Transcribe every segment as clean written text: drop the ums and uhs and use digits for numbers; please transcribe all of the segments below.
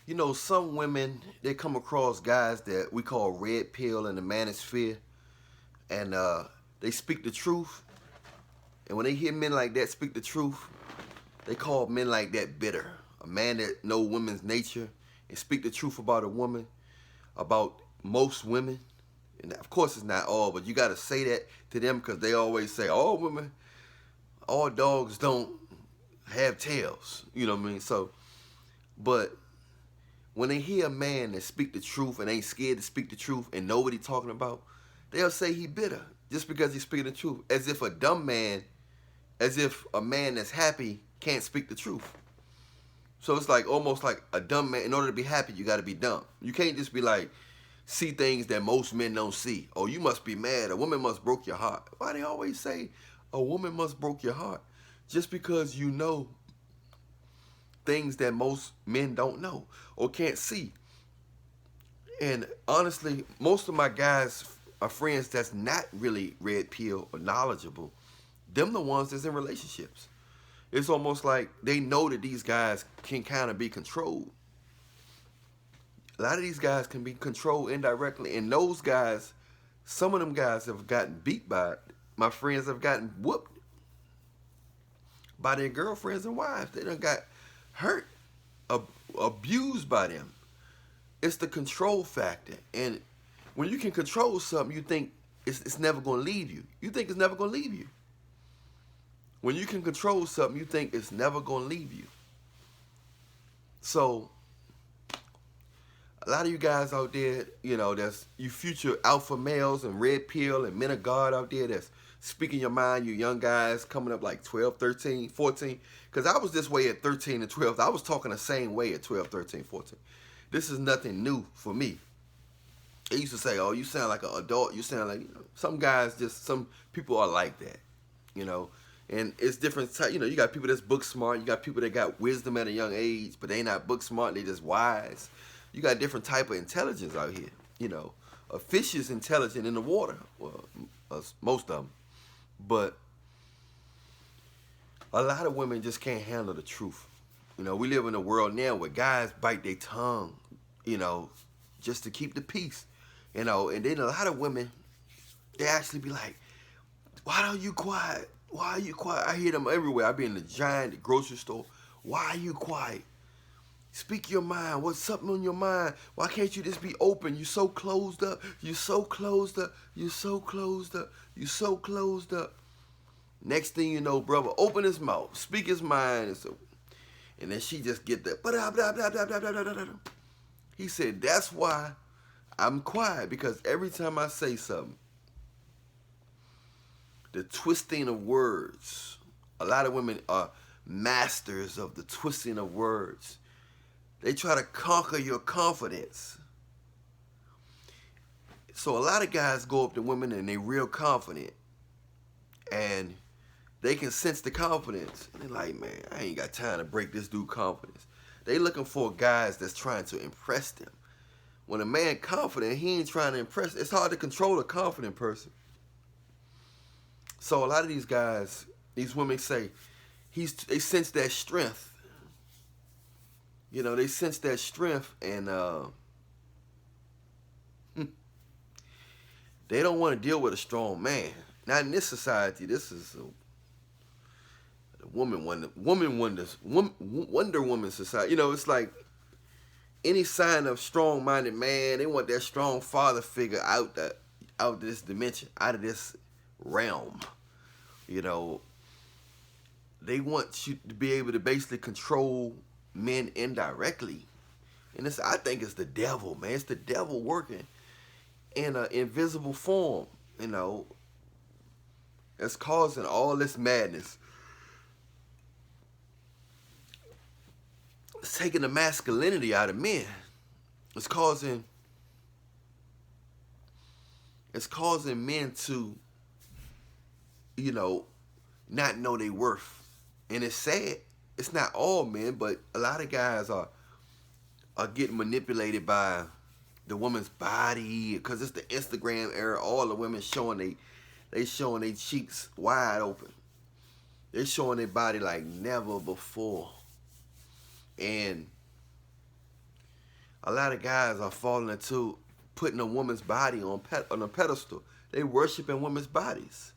You know, some women, they come across guys that we call red pill in the manosphere, and they speak the truth. And when they hear men like that speak the truth, they call men like that bitter. A man that know women's nature and speak the truth about a woman, about most women. And of course it's not all, but you got to say that to them because they always say, all women, all dogs don't have tails. You know what I mean? So, but when they hear a man that speak the truth and ain't scared to speak the truth and know what he talking about, they'll say he bitter just because he's speaking the truth. As if a dumb man, as if a man that's happy can't speak the truth. So it's like almost like a dumb man. In order to be happy, you got to be dumb. You can't just be like, see things that most men don't see. Oh, you must be mad. A woman must broke your heart. Why they always say a woman must broke your heart? Just because you know things that most men don't know or can't see. And honestly, most of my guys are friends that's not really red pill or knowledgeable. Them the ones that's in relationships. It's almost like they know that these guys can kind of be controlled. A lot of these guys can be controlled indirectly, and those guys, some of them guys have gotten beat by it. My friends have gotten whooped by their girlfriends and wives. They done got hurt, abused by them. It's the control factor. And when you can control something, you think it's never going to leave you. You think it's never going to leave you. When you can control something, you think it's never going to leave you. So, a lot of you guys out there, you know, that's you future alpha males and red pill and men of God out there that's speaking your mind, you young guys coming up like 12, 13, 14. Because I was this way at 13 and 12. I was talking the same way at 12, 13, 14. This is nothing new for me. They used to say, oh, you sound like an adult. You sound like, you know, some guys just, some people are like that, you know. And it's different type, you know, you got people that's book smart. You got people that got wisdom at a young age, but they not book smart. They just wise. You got different type of intelligence out here, you know. A fish is intelligent in the water. Well, most of them. But a lot of women just can't handle the truth. You know, we live in a world now where guys bite their tongue, you know, just to keep the peace. You know, and then a lot of women, they actually be like, why don't you quiet? Why are you quiet? I hear them everywhere. I be in the giant grocery store. Why are you quiet? Speak your mind. What's something on your mind? Why can't you just be open? You so closed up. You so closed up. You so closed up. You so closed up. Next thing you know, brother, open his mouth. Speak his mind. And then she just get that. He said, that's why I'm quiet. Because every time I say something, the twisting of words. A lot of women are masters of the twisting of words. They try to conquer your confidence. So a lot of guys go up to women and they real confident. And they can sense the confidence. And they're like, man, I ain't got time to break this dude's confidence. They looking for guys that's trying to impress them. When a man confident, he ain't trying to impress. It's hard to control a confident person. So a lot of these guys, these women say, they sense that strength. You know, they sense that strength, and they don't want to deal with a strong man. Not in this society. This is a Wonder Woman society. You know, it's like any sign of strong-minded man, they want that strong father figure out of this dimension, out of this realm. You know, they want you to be able to basically control men indirectly. And I think it's the devil, man. It's the devil working in an invisible form, you know. It's causing all this madness. It's taking the masculinity out of men. It's causing men to, you know, not know their worth. And it's sad. It's not all men, but a lot of guys are getting manipulated by the woman's body, because it's the Instagram era. All the women showing they showing their cheeks wide open. They're showing their body like never before. And A lot of guys are falling into putting a woman's body on a pedestal. They worshiping women's bodies.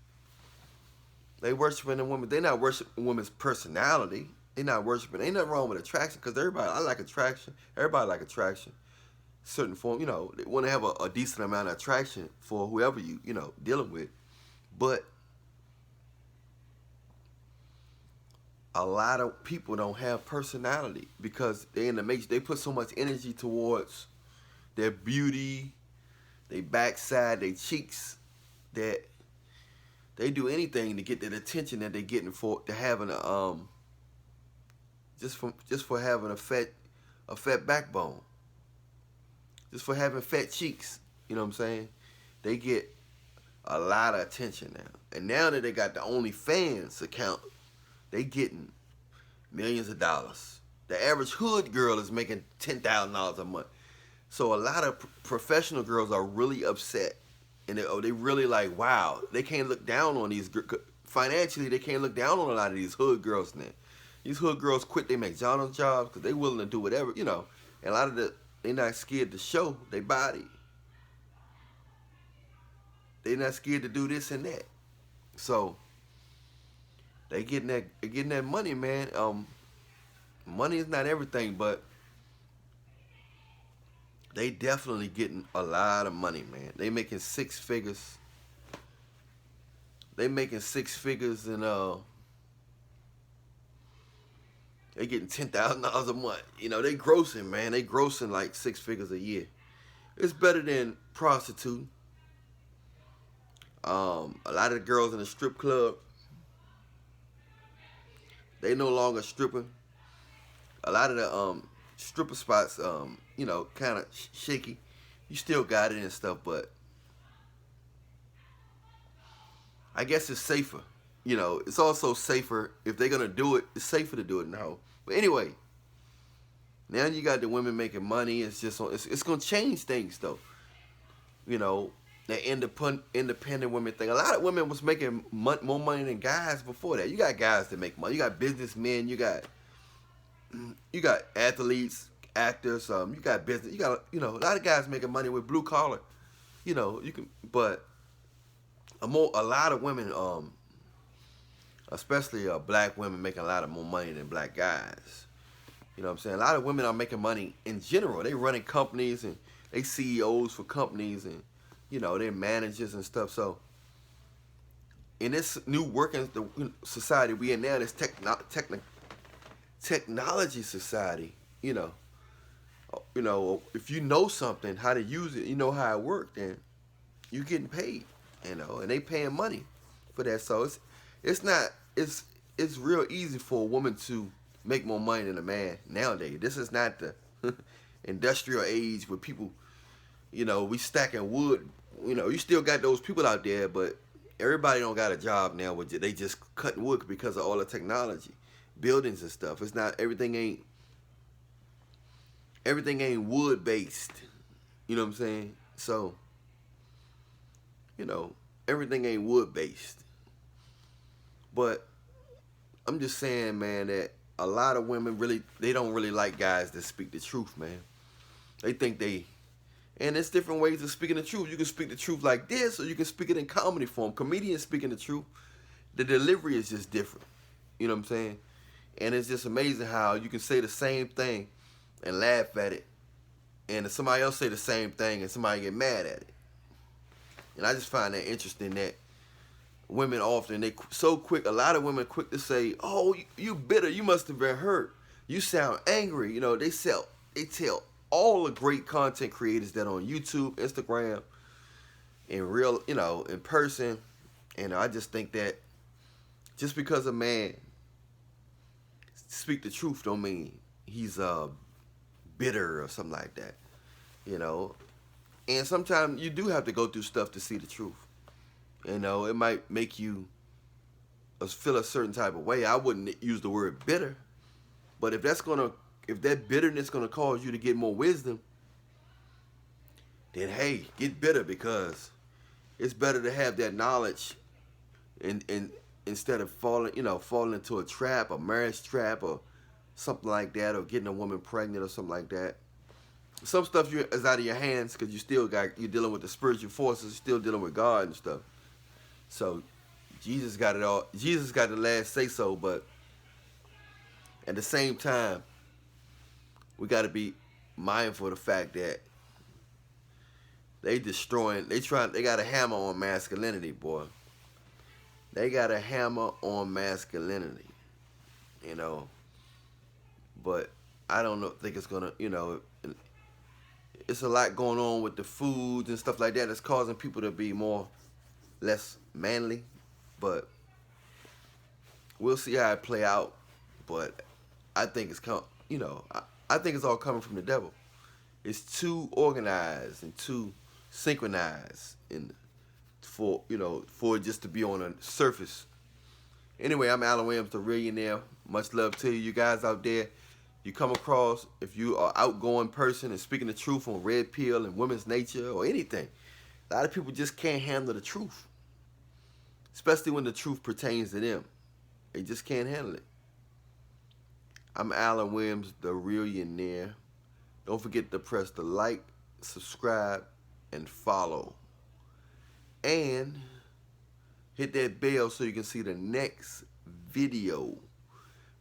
They worshiping a woman. They're not worshiping a woman's personality. They're not worshiping. Ain't nothing wrong with attraction, because I like attraction. Everybody like attraction. Certain form, they want to have a decent amount of attraction for whoever you dealing with. But a lot of people don't have personality because they put so much energy towards their beauty, their backside, their cheeks, that they do anything to get that attention that they're getting for having just for having a fat backbone, just for having fat cheeks. You know what I'm saying? They get a lot of attention now, and now that they got the OnlyFans account, they getting millions of dollars. The average hood girl is making $10,000 a month. So a lot of professional girls are really upset, and they really like, wow, they can't look down on these financially. They can't look down on a lot of these hood girls now. These hood girls quit their McDonald's jobs because they willing to do whatever, And a lot of they're not scared to show their body. They're not scared to do this and that. So they getting that money, man. Money is not everything, but they definitely getting a lot of money, man. They making six figures. They making six figures, and they getting $10,000 a month. They grossing, man. They grossing like 6 figures a year. It's better than prostituting. A lot of the girls in the strip club, they no longer stripping. A lot of the stripper spots, kind of shaky. You still got it and stuff, but I guess it's safer. It's also safer if they're gonna do it. It's safer to do it now. But anyway, now you got the women making money. It's gonna change things though. The independent women thing. A lot of women was making more money than guys before that. You got guys that make money. You got businessmen. You got athletes, actors. You got business. You got a lot of guys making money with blue collar. But a lot of women, especially black women, making a lot of more money than black guys. You know what I'm saying? A lot of women are making money in general. They running companies, and they CEOs for companies, and they're managers and stuff. So in this new working society we in now, this technology society, if you know something, how to use it, how it works, then you getting paid, and they paying money for that. So it's real easy for a woman to make more money than a man nowadays. This is not the industrial age where people, we stacking wood. You still got those people out there, but everybody don't got a job now. They just cutting wood because of all the technology, buildings and stuff. It's not everything ain't wood based. You know what I'm saying? So, everything ain't wood based. But I'm just saying, man, that a lot of women they don't really like guys that speak the truth, man. They think and there's different ways of speaking the truth. You can speak the truth like this, or you can speak it in comedy form. Comedians speaking the truth, the delivery is just different. You know what I'm saying? And it's just amazing how you can say the same thing and laugh at it, and somebody else say the same thing and somebody get mad at it. And I just find that interesting that women often, they so quick, a lot of women quick to say, oh, you bitter, you must have been hurt, you sound angry. They tell all the great content creators that on YouTube, Instagram, in person. And I just think that just because a man speak the truth don't mean he's bitter or something like that. And sometimes you do have to go through stuff to see the truth. It might make you feel a certain type of way. I wouldn't use the word bitter, but if that bitterness gonna cause you to get more wisdom, then hey, get bitter, because it's better to have that knowledge, and instead of falling into a trap, a marriage trap, or something like that, or getting a woman pregnant or something like that. some stuff is out of your hands because you're dealing with the spiritual forces, you're still dealing with God and stuff. So Jesus got it all. Jesus got the last say so, but at the same time, we got to be mindful of the fact that they got a hammer on masculinity, boy. They got a hammer on masculinity, you know. But I don't think it's gonna, it's a lot going on with the foods and stuff like that that's causing people to be less manly. But we'll see how it play out. But I think I think it's all coming from the devil. It's too organized and too synchronized for it just to be on a surface. Anyway, I'm Allan Williams, the Reallionaire. Much love to you guys out there. You come across, if you are outgoing person and speaking the truth on red pill and women's nature or anything, a lot of people just can't handle the truth, especially when the truth pertains to them. They just can't handle it. I'm Allan Williams, the Reallionaire. Don't forget to press the like, subscribe, and follow. And hit that bell so you can see the next video.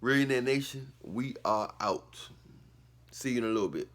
Reallionaire Nation, we are out. See you in a little bit.